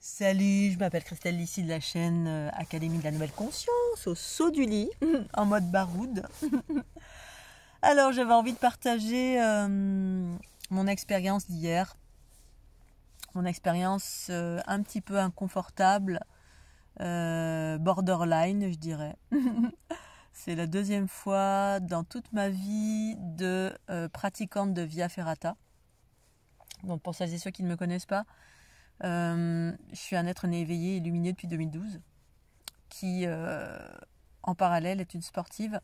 Salut, je m'appelle Christelle, ici de la chaîne Académie de la Nouvelle Conscience, au saut du lit, en mode baroude. Alors, j'avais envie de partager mon expérience d'hier, mon expérience un petit peu inconfortable, borderline, je dirais. C'est la deuxième fois dans toute ma vie de pratiquante de Via Ferrata. Donc, pour celles et ceux qui ne me connaissent pas, je suis un être né éveillé et illuminé depuis 2012 qui en parallèle est une sportive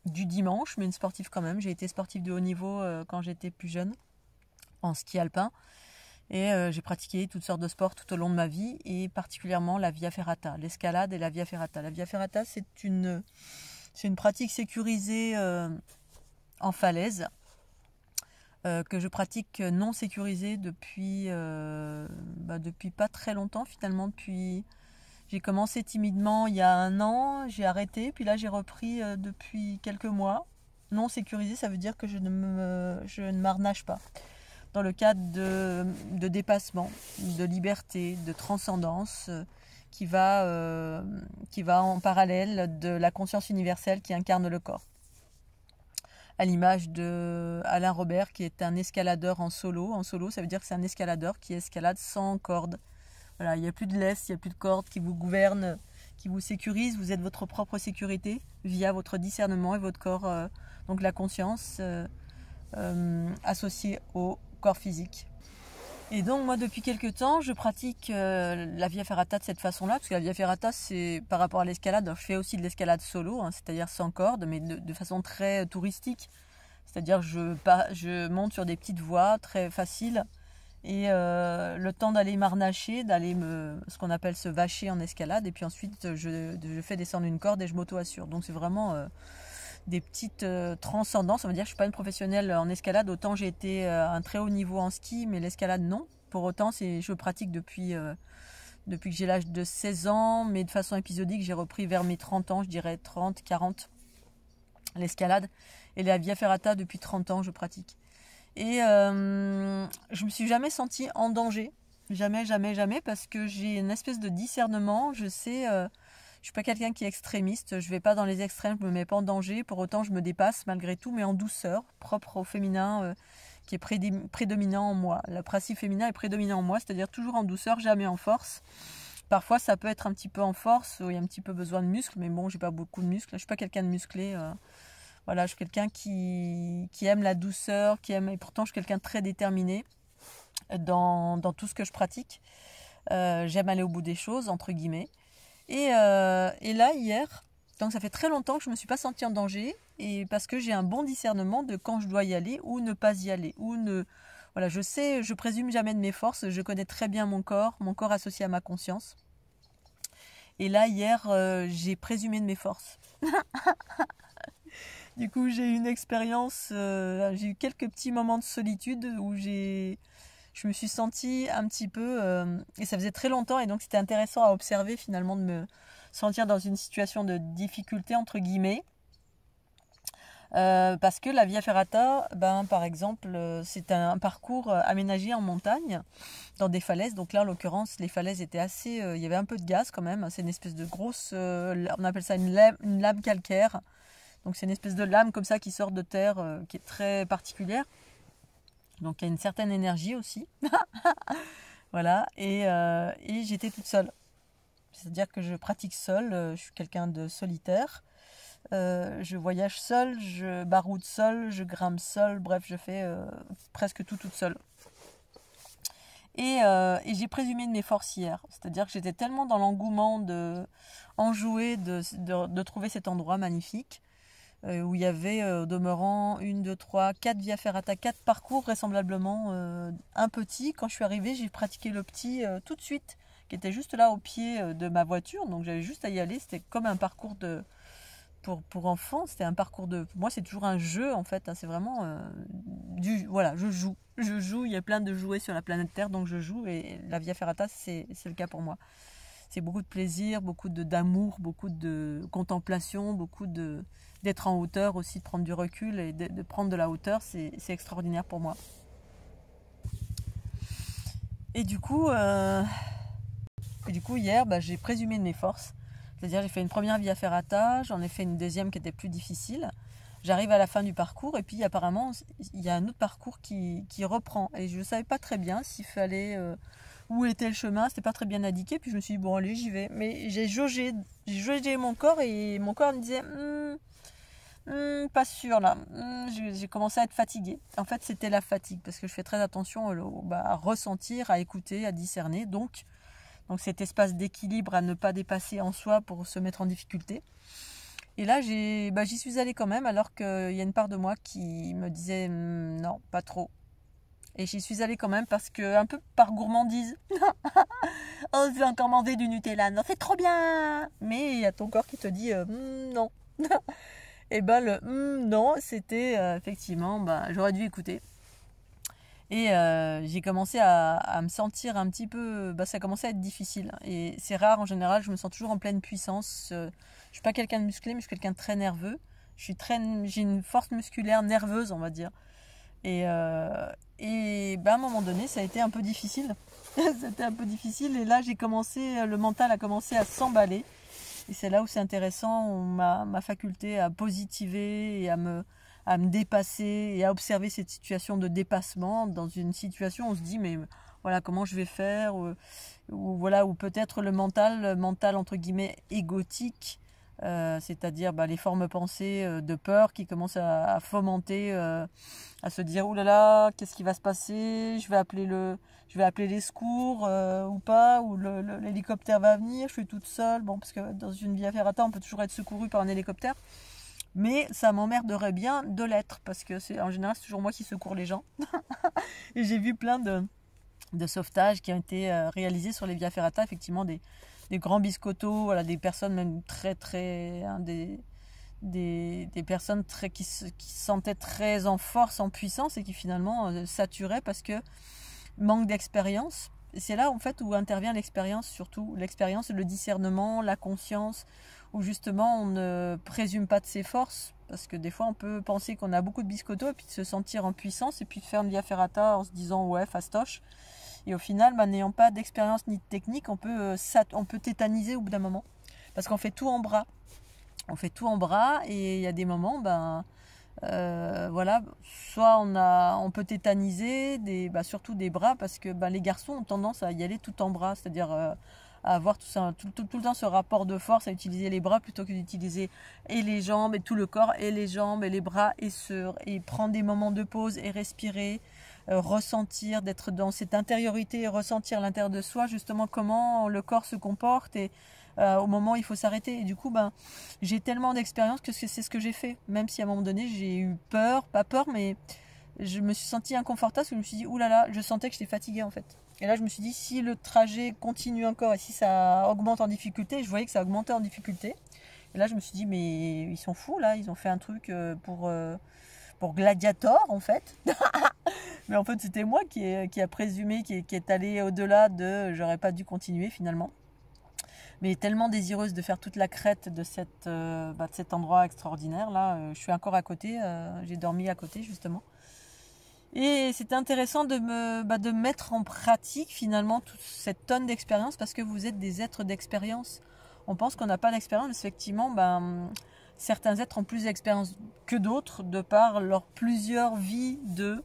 du dimanche, mais une sportive quand même. J'ai été sportive de haut niveau quand j'étais plus jeune en ski alpin et j'ai pratiqué toutes sortes de sports tout au long de ma vie et particulièrement la Via Ferrata, l'escalade et la Via Ferrata. La Via Ferrata, c'est une pratique sécurisée en falaise que je pratique non sécurisée depuis pas très longtemps finalement. J'ai commencé timidement il y a 1 an, j'ai arrêté, puis là j'ai repris depuis quelques mois. Non sécurisée, ça veut dire que je ne m'arnache pas. Dans le cadre de dépassement, de liberté, de transcendance, qui va en parallèle de la conscience universelle qui incarne le corps. À l'image de Alain Robert, qui est un escaladeur en solo. En solo, ça veut dire que c'est un escaladeur qui escalade sans corde. Voilà, il n'y a plus de laisse, il n'y a plus de corde qui vous gouverne, qui vous sécurise. Vous êtes votre propre sécurité via votre discernement et votre corps, donc la conscience associée au corps physique. Et donc moi depuis quelques temps je pratique la Via Ferrata de cette façon-là, parce que la Via Ferrata c'est par rapport à l'escalade, je fais aussi de l'escalade solo, c'est-à-dire sans corde, mais de façon très touristique, c'est-à-dire je monte sur des petites voies très faciles, et le temps d'aller m'arnacher, ce qu'on appelle se vacher en escalade, et puis ensuite je fais descendre une corde et je m'auto-assure. Donc c'est vraiment des petites transcendances. On va dire que je ne suis pas une professionnelle en escalade, autant j'ai été à un très haut niveau en ski, mais l'escalade non. Pour autant, je pratique depuis que j'ai l'âge de 16 ans, mais de façon épisodique, j'ai repris vers mes 30 ans, je dirais 30, 40, l'escalade. Et la Via Ferrata, depuis 30 ans, je pratique. Et je me suis jamais sentie en danger. Jamais, jamais, jamais, parce que j'ai une espèce de discernement. Je sais... je suis pas quelqu'un qui est extrémiste, je vais pas dans les extrêmes, je me mets pas en danger, pour autant je me dépasse malgré tout, mais en douceur, propre au féminin qui est prédominant en moi. Le principe féminin est prédominant en moi, c'est-à-dire toujours en douceur, jamais en force. Parfois ça peut être un petit peu en force, où il y a un petit peu besoin de muscles, mais bon, j'ai pas beaucoup de muscles, je suis pas quelqu'un de musclé. Voilà, je suis quelqu'un qui aime la douceur, et pourtant je suis quelqu'un de très déterminé dans tout ce que je pratique. J'aime aller au bout des choses, entre guillemets. Et là, hier, donc ça fait très longtemps que je ne me suis pas sentie en danger, et parce que j'ai un bon discernement de quand je dois y aller ou ne pas y aller. Voilà, je présume jamais de mes forces, je connais très bien mon corps associé à ma conscience. Et là, hier, j'ai présumé de mes forces. Du coup, j'ai eu une expérience, j'ai eu quelques petits moments de solitude où je me suis sentie un petit peu, et ça faisait très longtemps, et donc c'était intéressant à observer finalement, de me sentir dans une situation de difficulté entre guillemets, parce que la Via Ferrata, par exemple, c'est un parcours aménagé en montagne, dans des falaises. Donc là, en l'occurrence, les falaises étaient assez, il y avait un peu de gaz quand même. C'est une espèce de grosse, on appelle ça une lame calcaire. Donc c'est une espèce de lame comme ça qui sort de terre, qui est très particulière. Donc il y a une certaine énergie aussi. Voilà, et j'étais toute seule. C'est-à-dire que je pratique seule, je suis quelqu'un de solitaire. Je voyage seule, je baroude seule, je grimpe seule, bref, je fais presque tout toute seule. Et j'ai présumé de mes forces hier. C'est-à-dire que j'étais tellement dans l'engouement enjoué de trouver cet endroit magnifique, où il y avait au demeurant 1, 2, 3, 4 Via Ferrata, 4 parcours vraisemblablement un petit. Quand je suis arrivée, j'ai pratiqué le petit tout de suite, qui était juste là au pied de ma voiture, donc j'avais juste à y aller. C'était comme un parcours pour enfants, c'était un parcours pour moi c'est toujours un jeu en fait, c'est vraiment voilà, je joue, il y a plein de jouets sur la planète Terre, donc je joue, et la Via Ferrata c'est le cas pour moi. C'est beaucoup de plaisir, beaucoup d'amour, beaucoup de contemplation, d'être en hauteur aussi, de prendre du recul et de prendre de la hauteur, c'est extraordinaire pour moi. Et du coup, coup, hier, j'ai présumé de mes forces. C'est-à-dire, j'ai fait une première via ferrata, j'en ai fait une deuxième qui était plus difficile. J'arrive à la fin du parcours et puis apparemment, il y a un autre parcours qui reprend. Et je ne savais pas très bien s'il fallait... où était le chemin, c'était pas très bien indiqué. Puis je me suis dit, bon, allez, j'y vais. Mais j'ai jaugé mon corps et mon corps me disait... pas sûr là, j'ai commencé à être fatiguée. En fait, c'était la fatigue parce que je fais très attention à ressentir, à écouter, à discerner. Donc cet espace d'équilibre à ne pas dépasser en soi pour se mettre en difficulté. Et là, j'y suis allée quand même alors qu'il y a une part de moi qui me disait non, pas trop. Et j'y suis allée quand même parce que, un peu par gourmandise. Oh, je vais encore manger du Nutella, non, c'est trop bien. Mais il y a ton corps qui te dit non. Et le non, c'était effectivement, j'aurais dû écouter. Et j'ai commencé à me sentir un petit peu... ça a commencé à être difficile. Et c'est rare, en général, je me sens toujours en pleine puissance. Je suis pas quelqu'un de musclé, mais je suis quelqu'un de très nerveux. J'ai une force musculaire nerveuse, on va dire. Et à un moment donné, ça a été un peu difficile. C'était un peu difficile. Et là, le mental a commencé à s'emballer. Et c'est là où c'est intéressant, ma faculté à positiver et à me dépasser et à observer cette situation de dépassement. Dans une situation où on se dit, mais voilà, comment je vais faire, ou peut-être le mental entre guillemets égotique, c'est-à-dire les formes pensées de peur qui commencent à fomenter, à se dire, oulala, là là, qu'est-ce qui va se passer, je vais appeler les secours ou pas, ou l'hélicoptère va venir, je suis toute seule, parce que dans une via ferrata on peut toujours être secouru par un hélicoptère, mais ça m'emmerderait bien de l'être, parce que en général c'est toujours moi qui secours les gens. Et j'ai vu plein de sauvetages qui ont été réalisés sur les via ferrata, effectivement des grands biscottos, voilà, des personnes même très très... des personnes qui se sentaient très en force, en puissance, et qui finalement saturaient parce que manque d'expérience. Et c'est là en fait où intervient l'expérience, surtout l'expérience, le discernement, la conscience, où justement on ne présume pas de ses forces, parce que des fois on peut penser qu'on a beaucoup de biscottos et puis de se sentir en puissance et puis de faire une via ferrata en se disant ouais, fastoche. Et au final, n'ayant pas d'expérience ni de technique, on peut tétaniser au bout d'un moment, parce qu'on fait tout en bras. On fait tout en bras et il y a des moments, voilà, soit on peut tétaniser, surtout des bras, parce que les garçons ont tendance à y aller tout en bras, c'est-à-dire à avoir tout le temps ce rapport de force, à utiliser les bras plutôt que d'utiliser et les jambes et tout le corps, et les jambes et les bras, et prendre des moments de pause et respirer, ressentir, d'être dans cette intériorité et ressentir à l'intérieur de soi justement comment le corps se comporte, et au moment où il faut s'arrêter. Et du coup, j'ai tellement d'expérience que c'est ce que j'ai fait. Même si à un moment donné, j'ai eu peur, pas peur, mais je me suis sentie inconfortable, parce que je me suis dit, oulala, je sentais que j'étais fatiguée en fait. Et là, je me suis dit, si le trajet continue encore et si ça augmente en difficulté, je voyais que ça augmentait en difficulté. Et là, je me suis dit, mais ils sont fous là, ils ont fait un truc pour Gladiator en fait. Mais en fait, c'était moi qui a présumé, qui est allé au-delà de j'aurais pas dû continuer finalement. Mais tellement désireuse de faire toute la crête de cet endroit extraordinaire. Là, je suis encore à côté, j'ai dormi à côté justement. Et c'était intéressant de me mettre en pratique finalement toute cette tonne d'expérience, parce que vous êtes des êtres d'expérience. On pense qu'on n'a pas d'expérience, mais effectivement, certains êtres ont plus d'expérience que d'autres de par leurs plusieurs vies de...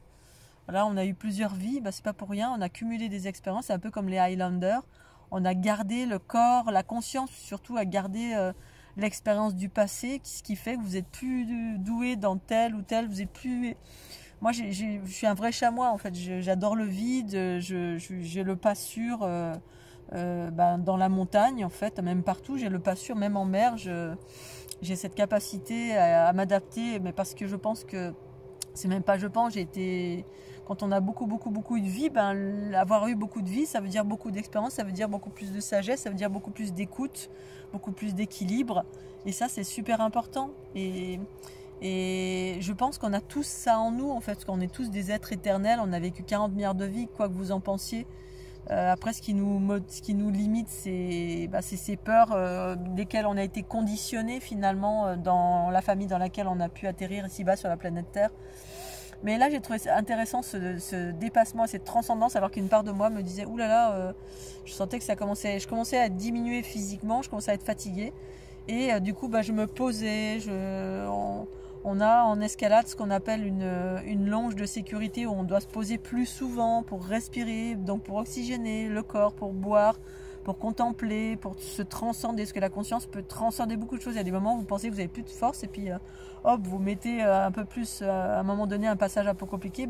Voilà, on a eu plusieurs vies, c'est pas pour rien, on a cumulé des expériences, c'est un peu comme les Highlanders. On a gardé le corps, la conscience, surtout à garder l'expérience du passé, ce qui fait que vous êtes plus doué dans tel ou tel, vous êtes plus... Moi, je suis un vrai chamois, en fait. J'adore le vide, j'ai le pas sûr dans la montagne, en fait, même partout. J'ai le pas sûr, même en mer. J'ai cette capacité à m'adapter, mais parce que je pense que... C'est même pas je pense, j'ai été... Quand on a beaucoup de vie, avoir eu beaucoup de vie, ça veut dire beaucoup d'expérience, ça veut dire beaucoup plus de sagesse, ça veut dire beaucoup plus d'écoute, beaucoup plus d'équilibre. Et ça, c'est super important. Et je pense qu'on a tous ça en nous, en fait, parce qu'on est tous des êtres éternels. On a vécu 40 milliards de vies, quoi que vous en pensiez. Après, ce qui nous limite, c'est ces peurs desquelles on a été conditionné finalement dans la famille dans laquelle on a pu atterrir ici-bas sur la planète Terre. Mais là, j'ai trouvé intéressant ce dépassement, cette transcendance, alors qu'une part de moi me disait, oulala, je sentais que je commençais à diminuer physiquement, je commençais à être fatiguée. Et du coup, je me posais, on a en escalade ce qu'on appelle une longe de sécurité où on doit se poser plus souvent pour respirer, donc pour oxygéner le corps, pour boire, pour contempler, pour se transcender, parce que la conscience peut transcender beaucoup de choses. Il y a des moments où vous pensez que vous n'avez plus de force et puis hop, vous mettez un peu plus, à un moment donné, un passage un peu compliqué,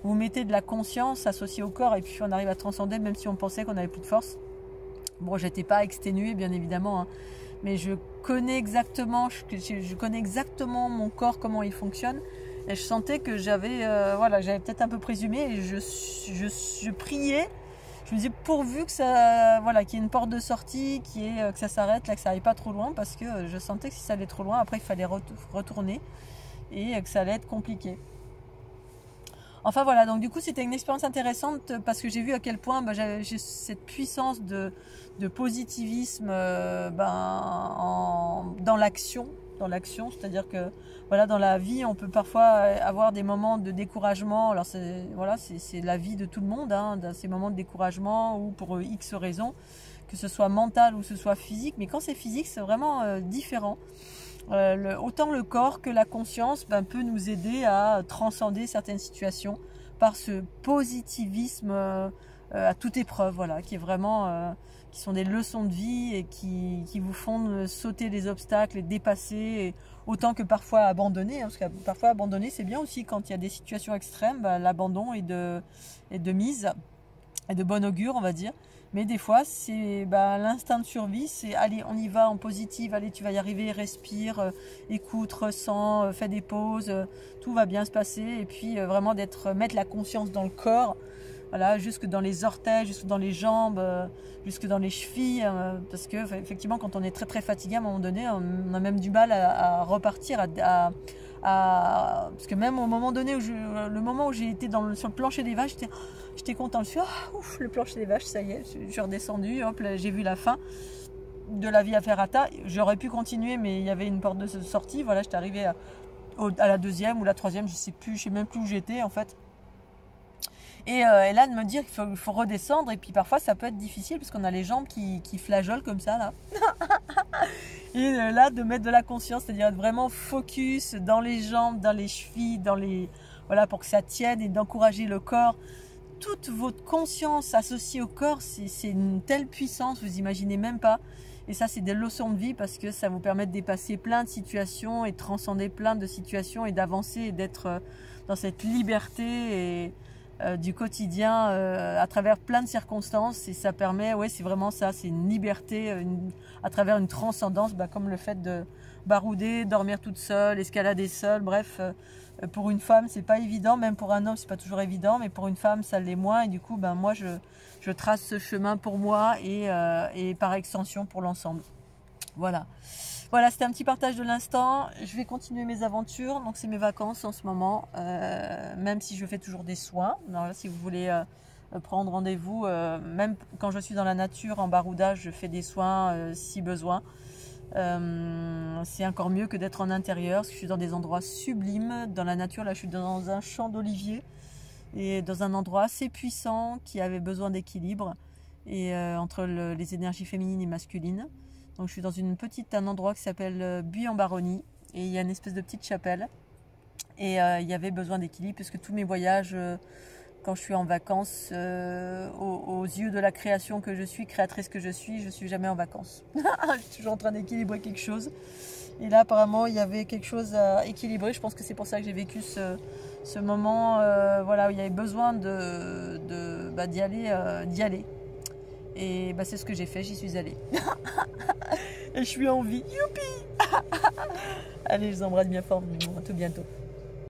vous mettez de la conscience associée au corps et puis on arrive à transcender même si on pensait qu'on n'avait plus de force. Bon, j'étais pas exténuée bien évidemment, hein, mais je connais exactement mon corps, comment il fonctionne. Et je sentais que j'avais peut-être un peu présumé et je priais. Je me disais pourvu que ça, qu'il y ait une porte de sortie, que ça s'arrête, là, que ça aille pas trop loin, parce que je sentais que si ça allait trop loin, après il fallait retourner et que ça allait être compliqué. Enfin voilà, donc du coup c'était une expérience intéressante parce que j'ai vu à quel point j'ai cette puissance de positivisme dans l'action, c'est-à-dire que dans la vie on peut parfois avoir des moments de découragement. Alors c'est la vie de tout le monde, hein, dans ces moments de découragement ou pour X raisons, que ce soit mental ou que ce soit physique, mais quand c'est physique c'est vraiment différent. Autant le corps que la conscience peut nous aider à transcender certaines situations par ce positivisme à toute épreuve, qui est vraiment qui sont des leçons de vie et qui vous font sauter les obstacles et dépasser, et autant que parfois abandonner, hein, parce que parfois abandonner c'est bien aussi quand il y a des situations extrêmes. L'abandon est de mise et de bon augure, on va dire. Mais des fois, c'est l'instinct de survie, c'est allez, on y va en positive, allez, tu vas y arriver, respire, écoute, ressens, fais des pauses, tout va bien se passer. Et puis vraiment mettre la conscience dans le corps, jusque dans les orteils, jusque dans les jambes, jusque dans les chevilles, parce que effectivement, quand on est très très fatigué, à un moment donné, on a même du mal à repartir, parce que même au moment donné, le moment où j'ai été sur le plancher des vaches, j'étais content. Je me suis dit, ouf, le plancher des vaches, ça y est, je suis redescendue, hop, là, j'ai vu la fin de la Via Ferrata. J'aurais pu continuer, mais il y avait une porte de sortie. Voilà, j'étais arrivée à la deuxième ou la troisième, je sais même plus où j'étais en fait. Et là, de me dire qu'il faut redescendre, et puis parfois ça peut être difficile parce qu'on a les jambes qui flageolent comme ça là. Et là, de mettre de la conscience, c'est-à-dire être vraiment focus dans les jambes, dans les chevilles, pour que ça tienne, et d'encourager le corps. Toute votre conscience associée au corps, c'est une telle puissance, vous imaginez même pas. Et ça, c'est des leçons de vie parce que ça vous permet de dépasser plein de situations et de transcender plein de situations et d'avancer et d'être dans cette liberté du quotidien à travers plein de circonstances. Et ça permet, c'est vraiment ça, c'est une liberté à travers une transcendance, comme le fait de barouder, dormir toute seule, escalader seule, bref. Pour une femme, c'est pas évident, même pour un homme, c'est pas toujours évident, mais pour une femme, ça l'est moins. Et du coup, moi, je trace ce chemin pour moi et par extension pour l'ensemble. Voilà, c'était un petit partage de l'instant. Je vais continuer mes aventures. Donc, c'est mes vacances en ce moment, même si je fais toujours des soins. Alors là, si vous voulez prendre rendez-vous, même quand je suis dans la nature, en baroudage, je fais des soins si besoin. C'est encore mieux que d'être en intérieur, parce que je suis dans des endroits sublimes. Dans la nature, là, je suis dans un champ d'oliviers et dans un endroit assez puissant qui avait besoin d'équilibre et entre les énergies féminines et masculines. Donc je suis dans un endroit qui s'appelle Buis-en-Baronnie, et il y a une espèce de petite chapelle, et il y avait besoin d'équilibre parce que tous mes voyages, quand je suis en vacances, aux yeux de la création que je suis, créatrice que je suis jamais en vacances. Je suis toujours en train d'équilibrer quelque chose. Et là, apparemment, il y avait quelque chose à équilibrer. Je pense que c'est pour ça que j'ai vécu ce moment, où il y avait besoin d'y aller. Et c'est ce que j'ai fait, j'y suis allée. Et je suis en vie. Youpi. Allez, je vous embrasse bien fort. À tout bientôt.